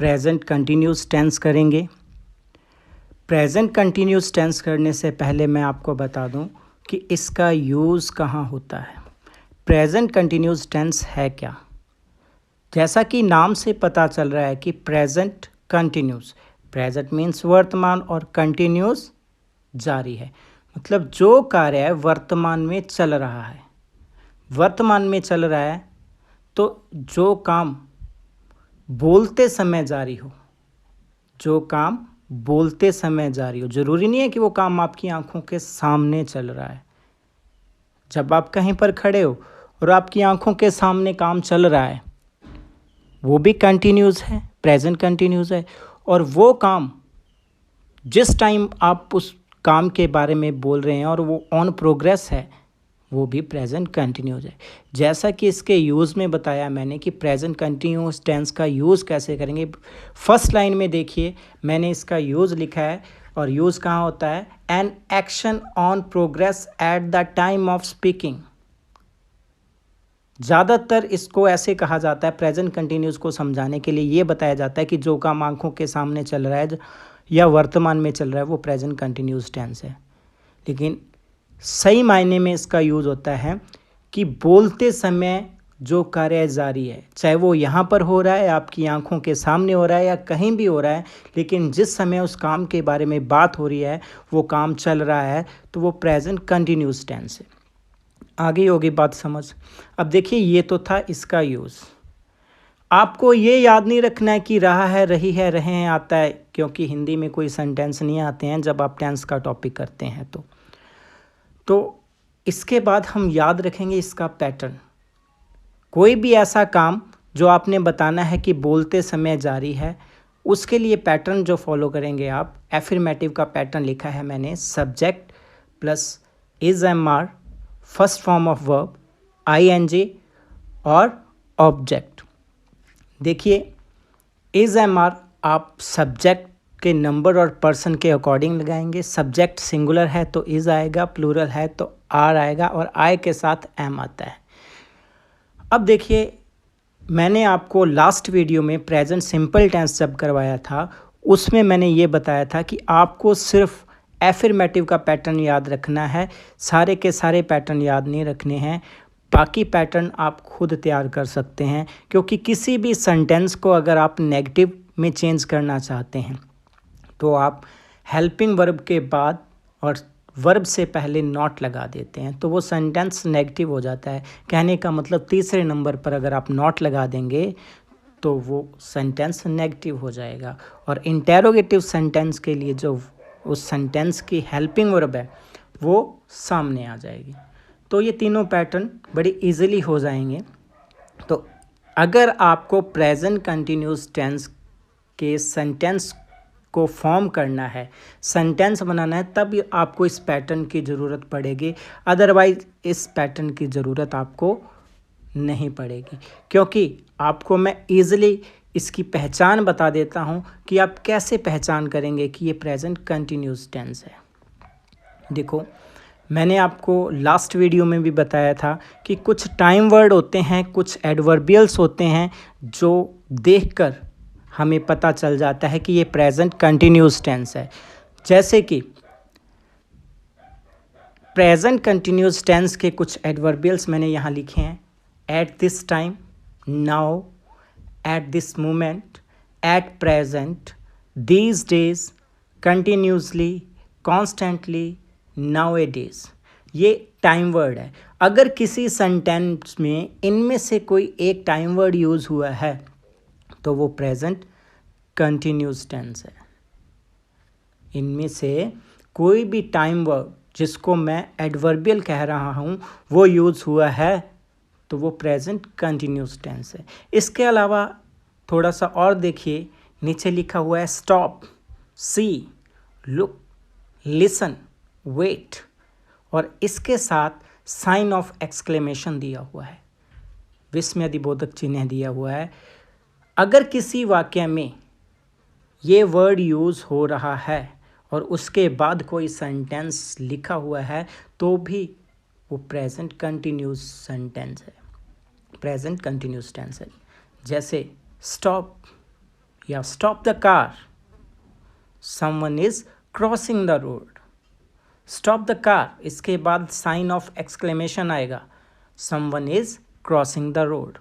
Present continuous tense करेंगे। Present continuous tense करने से पहले मैं आपको बता दूं कि इसका यूज़ कहाँ होता है। प्रेजेंट कंटिन्यूस टेंस है क्या? जैसा कि नाम से पता चल रहा है कि प्रेजेंट कंटिन्यूस, प्रेजेंट मीन्स वर्तमान और कंटिन्यूस जारी है, मतलब जो कार्य है वर्तमान में चल रहा है। वर्तमान में चल रहा है तो जो काम बोलते समय जारी हो, जो काम बोलते समय जारी हो, ज़रूरी नहीं है कि वो काम आपकी आंखों के सामने चल रहा है। जब आप कहीं पर खड़े हो और आपकी आंखों के सामने काम चल रहा है, वो भी कंटिन्यूस है, प्रेजेंट कंटिन्यूस है। और वो काम जिस टाइम आप उस काम के बारे में बोल रहे हैं और वो ऑन प्रोग्रेस है, वो भी प्रेजेंट कंटिन्यूस है। जैसा कि इसके यूज़ में बताया मैंने कि प्रेजेंट कंटिन्यूस टेंस का यूज़ कैसे करेंगे। फर्स्ट लाइन में देखिए मैंने इसका यूज़ लिखा है, और यूज़ कहाँ होता है? An action on progress at the time of speaking. ज़्यादातर इसको ऐसे कहा जाता है, प्रेजेंट कंटिन्यूस को समझाने के लिए ये बताया जाता है कि जो काम आंखों के सामने चल रहा है या वर्तमान में चल रहा है वो प्रेजेंट कंटिन्यूस टेंस है। लेकिन सही मायने में इसका यूज़ होता है कि बोलते समय जो कार्य जारी है, चाहे वो यहाँ पर हो रहा है, आपकी आंखों के सामने हो रहा है या कहीं भी हो रहा है, लेकिन जिस समय उस काम के बारे में बात हो रही है, वो काम चल रहा है, तो वो प्रेजेंट कंटिन्यूस टेंस है। आगे होगी बात समझ। अब देखिए ये तो था इसका यूज़। आपको ये याद नहीं रखना है कि रहा है, रही है, रहे हैं आता है, क्योंकि हिंदी में कोई सेंटेंस नहीं आते हैं जब आप टेंस का टॉपिक करते हैं। तो इसके बाद हम याद रखेंगे इसका पैटर्न। कोई भी ऐसा काम जो आपने बताना है कि बोलते समय जारी है, उसके लिए पैटर्न जो फॉलो करेंगे आप, एफर्मेटिव का पैटर्न लिखा है मैंने, subject plus is am are, first form of verb, ING और ऑब्जेक्ट। देखिए इज एम आर आप सब्जेक्ट के नंबर और पर्सन के अकॉर्डिंग लगाएंगे। सब्जेक्ट सिंगुलर है तो इज आएगा, प्लूरल है तो आर आएगा, और आई के साथ एम आता है। अब देखिए मैंने आपको लास्ट वीडियो में प्रेजेंट सिंपल टेंस जब करवाया था, उसमें मैंने ये बताया था कि आपको सिर्फ एफर्मेटिव का पैटर्न याद रखना है, सारे के सारे पैटर्न याद नहीं रखने हैं। बाकी पैटर्न आप खुद तैयार कर सकते हैं, क्योंकि किसी भी सेंटेंस को अगर आप नेगेटिव में चेंज करना चाहते हैं तो आप हेल्पिंग वर्ब के बाद और वर्ब से पहले नॉट लगा देते हैं, तो वो सेंटेंस नेगेटिव हो जाता है। कहने का मतलब तीसरे नंबर पर अगर आप नॉट लगा देंगे तो वो सेंटेंस नेगेटिव हो जाएगा। और इंटेरोगेटिव सेंटेंस के लिए जो उस सेंटेंस की हेल्पिंग वर्ब है वो सामने आ जाएगी। तो ये तीनों पैटर्न बड़ी इजीली हो जाएंगे। तो अगर आपको प्रेजेंट कंटिन्यूस टेंस के सेंटेंस को फॉर्म करना है, सेंटेंस बनाना है, तब आपको इस पैटर्न की ज़रूरत पड़ेगी। अदरवाइज इस पैटर्न की ज़रूरत आपको नहीं पड़ेगी, क्योंकि आपको मैं ईज़िली इसकी पहचान बता देता हूँ कि आप कैसे पहचान करेंगे कि ये प्रेजेंट कंटिन्यूस टेंस है। देखो मैंने आपको लास्ट वीडियो में भी बताया था कि कुछ टाइम वर्ड होते हैं, कुछ एडवर्बियल्स होते हैं जो देखकर हमें पता चल जाता है कि ये प्रेजेंट कंटिन्यूस टेंस है। जैसे कि प्रेजेंट कंटिन्यूस टेंस के कुछ एडवर्बियल्स मैंने यहाँ लिखे हैं। At this time, now, at this moment, at present, these days, continuously, constantly, nowadays. ये टाइम वर्ड है। अगर किसी सेंटेंस में इनमें से कोई एक टाइम वर्ड यूज़ हुआ है तो वो प्रेजेंट कंटिन्यूस टेंस है। इनमें से कोई भी टाइम वर्ड जिसको मैं एडवर्बियल कह रहा हूँ वो यूज़ हुआ है तो वो प्रेजेंट कंटिन्यूस टेंस है। इसके अलावा थोड़ा सा और देखिए, नीचे लिखा हुआ है स्टॉप, सी, लुक, लिसन, वेट, और इसके साथ साइन ऑफ एक्सक्लेमेशन दिया हुआ है, विस्मयादिबोधक चिन्ह दिया हुआ है। अगर किसी वाक्य में ये वर्ड यूज़ हो रहा है और उसके बाद कोई सेंटेंस लिखा हुआ है तो भी वो प्रेजेंट कंटिन्यूस सेंटेंस है, प्रेजेंट कंटिन्यूस टेंस है। जैसे स्टॉप, या stop the car, someone is crossing the road. Stop the car, इसके बाद साइन ऑफ एक्सक्लेमेशन आएगा, someone is crossing the road.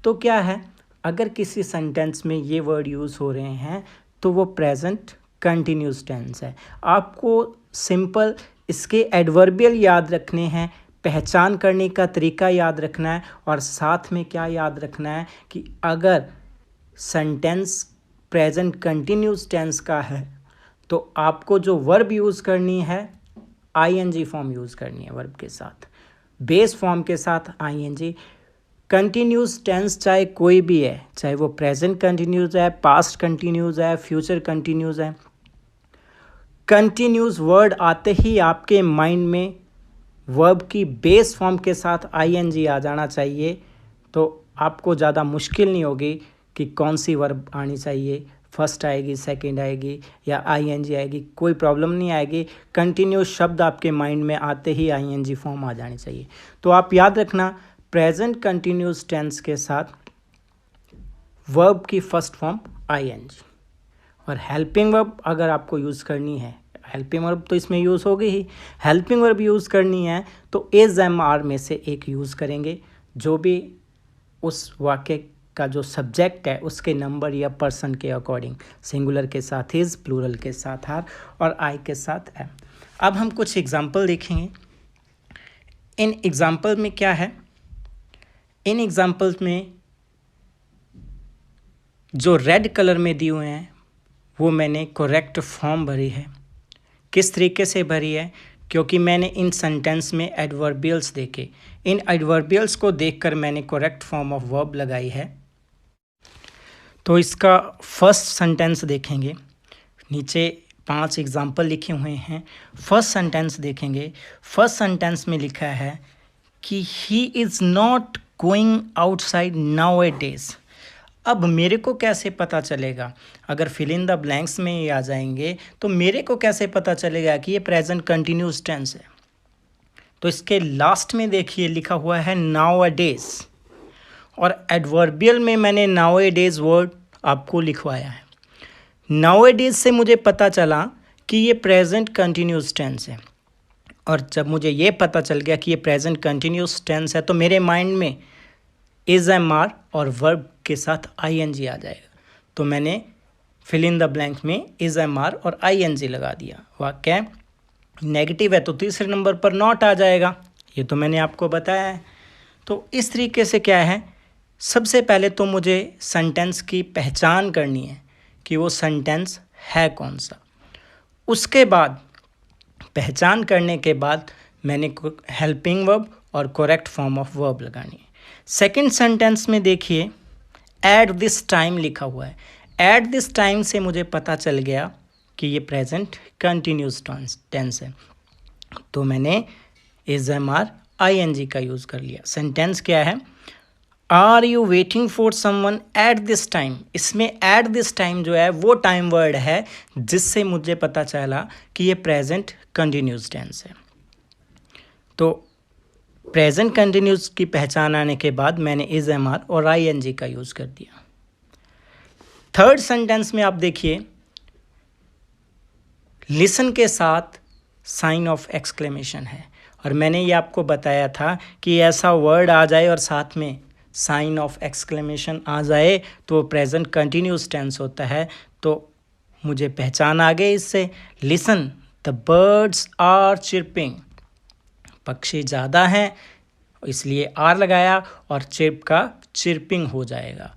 तो क्या है, अगर किसी सेंटेंस में ये वर्ड यूज़ हो रहे हैं तो वो प्रेजेंट कंटिन्यूस टेंस है। आपको सिंपल इसके एडवर्बियल याद रखने हैं, पहचान करने का तरीका याद रखना है, और साथ में क्या याद रखना है कि अगर सेंटेंस प्रेजेंट कंटिन्यूस टेंस का है तो आपको जो वर्ब यूज़ करनी है आईएनजी फॉर्म यूज़ करनी है वर्ब के साथ, बेस फॉर्म के साथ आईएनजी। कंटिन्यूस टेंस चाहे कोई भी है, चाहे वो प्रेजेंट कंटिन्यूस है, पास्ट कंटिन्यूस है, फ्यूचर कंटिन्यूस है, कंटिन्यूस वर्ड आते ही आपके माइंड में वर्ब की बेस फॉर्म के साथ आईएनजी आ जाना चाहिए। तो आपको ज़्यादा मुश्किल नहीं होगी कि कौन सी वर्ब आनी चाहिए, फर्स्ट आएगी, सेकंड आएगी या आईएनजी आएगी, कोई प्रॉब्लम नहीं आएगी। कंटिन्यूस शब्द आपके माइंड में आते ही आईएनजी फॉर्म आ जानी चाहिए। तो आप याद रखना, प्रेजेंट कंटिन्यूस टेंस के साथ वर्ब की फर्स्ट फॉर्म आईएनजी। और हेल्पिंग वर्ब अगर आपको यूज़ करनी है, हेल्पिंग वर्ब तो इसमें यूज़ होगी ही, हेल्पिंग वर्ब यूज़ करनी है तो इज एम आर में से एक यूज़ करेंगे, जो भी उस वाक्य का जो सब्जेक्ट है उसके नंबर या पर्सन के अकॉर्डिंग, सिंगुलर के साथ इज़, प्लूरल के साथ आर और आई के साथ एम। अब हम कुछ एग्जाम्पल देखेंगे। इन एग्जाम्पल में क्या है, इन एग्जाम्पल्स में जो रेड कलर में दिए हुए हैं वो मैंने करेक्ट फॉर्म भरी है। किस तरीके से भरी है, क्योंकि मैंने इन सेंटेंस में एडवर्बियल्स देखे, इन एडवर्बियल्स को देखकर मैंने करेक्ट फॉर्म ऑफ वर्ब लगाई है। तो इसका फर्स्ट सेंटेंस देखेंगे, नीचे 5 एग्जाम्पल लिखे हुए हैं। फर्स्ट सेंटेंस देखेंगे, फर्स्ट सेंटेंस में लिखा है कि he is not going outside now A days. अब मेरे को कैसे पता चलेगा, अगर फिल इन द ब्लैंक्स में ये आ जाएंगे तो मेरे को कैसे पता चलेगा कि ये प्रेजेंट कंटिन्यूस टेंस है। तो इसके लास्ट में देखिए लिखा हुआ है नाउ अ डेज, और एडवर्बियल में मैंने नाउ ए डेज वर्ड आपको लिखवाया है। नाउ ए डेज से मुझे पता चला कि ये प्रेजेंट कंटिन्यूस टेंस है, और जब मुझे ये पता चल गया कि ये प्रेजेंट कंटिन्यूस टेंस है तो मेरे माइंड में इज एम आर और वर्ब के साथ आईएनजी आ जाएगा। तो मैंने फिल इन द ब्लैंक में इज एम आर और आईएनजी लगा दिया। वाक्य नेगेटिव है तो तीसरे नंबर पर नॉट आ जाएगा, ये तो मैंने आपको बताया है। तो इस तरीके से क्या है, सबसे पहले तो मुझे सेंटेंस की पहचान करनी है कि वो सेंटेंस है कौन सा। उसके बाद पहचान करने के बाद मैंने हेल्पिंग वर्ब और करेक्ट फॉर्म ऑफ वर्ब लगानी है। सेकंड सेंटेंस में देखिए एट दिस टाइम लिखा हुआ है। एट दिस टाइम से मुझे पता चल गया कि ये प्रेजेंट कंटिन्यूस टेंस है, तो मैंने is am are I N G का यूज़ कर लिया। सेंटेंस क्या है, are you waiting for someone at this time. इसमें एट दिस टाइम जो है वो टाइम वर्ड है जिससे मुझे पता चला कि ये प्रेजेंट कंटिन्यूस टेंस है। तो प्रेजेंट कंटिन्यूस की पहचान आने के बाद मैंने इज एम आर और आई एन जी का यूज़ कर दिया। थर्ड सेंटेंस में आप देखिए लिसन के साथ साइन ऑफ एक्सक्लेमेशन है, और मैंने ये आपको बताया था कि ऐसा वर्ड आ जाए और साथ में साइन ऑफ एक्सक्लेमेशन आ जाए तो वो प्रेजेंट कंटिन्यूस टेंस होता है। तो मुझे पहचान आ गई इससे। Listen the birds are chirping, पक्षी ज़्यादा हैं इसलिए आर लगाया और चिर्प का चिर्पिंग हो जाएगा।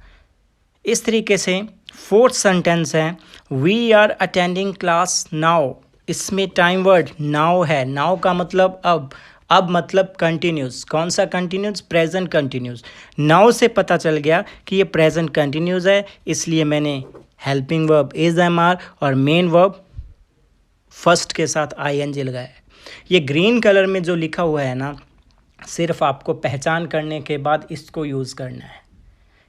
इस तरीके से फोर्थ सेंटेंस है we are attending class now. इसमें टाइम वर्ड नाउ है। नाउ का मतलब अब मतलब कंटिन्यूस। कौन सा कंटिन्यूस? Present continuous. नाउ से पता चल गया कि ये प्रेजेंट कंटिन्यूस है, इसलिए मैंने helping verb is am are और मेन वर्ब फर्स्ट के साथ आई एन जी लगाया। ये ग्रीन कलर में जो लिखा हुआ है ना, सिर्फ आपको पहचान करने के बाद इसको यूज़ करना है।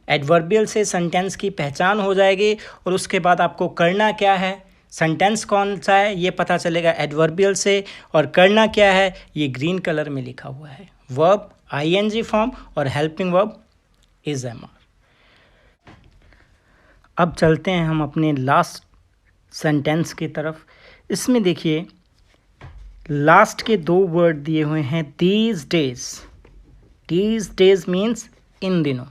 एडवर्बियल से सेंटेंस की पहचान हो जाएगी और उसके बाद आपको करना क्या है, सेंटेंस कौन सा है ये पता चलेगा एडवर्बियल से, और करना क्या है ये ग्रीन कलर में लिखा हुआ है। वर्ब आईएनजी फॉर्म और helping verb is am are. अब चलते हैं हम अपने लास्ट सेंटेंस की तरफ। इसमें देखिए लास्ट के 2 वर्ड दिए हुए हैं these days. These days means इन दिनों।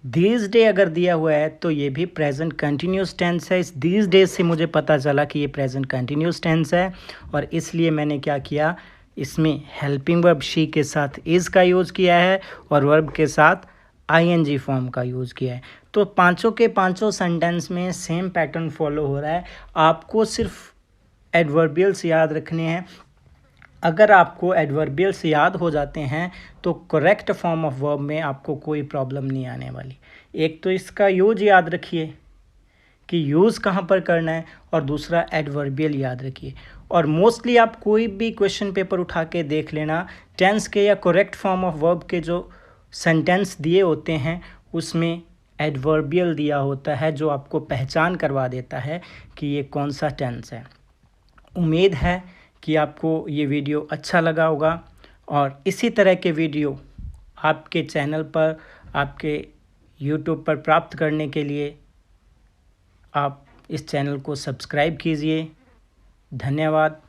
दीज डे अगर दिया हुआ है तो ये भी प्रेजेंट कंटिन्यूस टेंस है। इस दीज डेज से मुझे पता चला कि ये प्रेजेंट कंटिन्यूस टेंस है और इसलिए मैंने क्या किया, इसमें हेल्पिंग वर्ब शी के साथ इज़ का यूज़ किया है और वर्ब के साथ आईएनजी फॉर्म का यूज़ किया है। तो पांचों के पांचों सेंटेंस में सेम पैटर्न फॉलो हो रहा है। आपको सिर्फ एडवर्बियल्स याद रखने हैं। अगर आपको एडवर्बियल्स याद हो जाते हैं तो करेक्ट फॉर्म ऑफ वर्ब में आपको कोई प्रॉब्लम नहीं आने वाली। एक तो इसका यूज याद रखिए कि यूज़ कहाँ पर करना है और दूसरा एडवर्बियल याद रखिए। और मोस्टली आप कोई भी क्वेश्चन पेपर उठा के देख लेना, टेंस के या करेक्ट फॉर्म ऑफ वर्ब के जो सेंटेंस दिए होते हैं उसमें एडवर्बियल दिया होता है जो आपको पहचान करवा देता है कि ये कौन सा टेंस है। उम्मीद है कि आपको ये वीडियो अच्छा लगा होगा और इसी तरह के वीडियो आपके चैनल पर, आपके यूट्यूब पर प्राप्त करने के लिए आप इस चैनल को सब्सक्राइब कीजिए। धन्यवाद।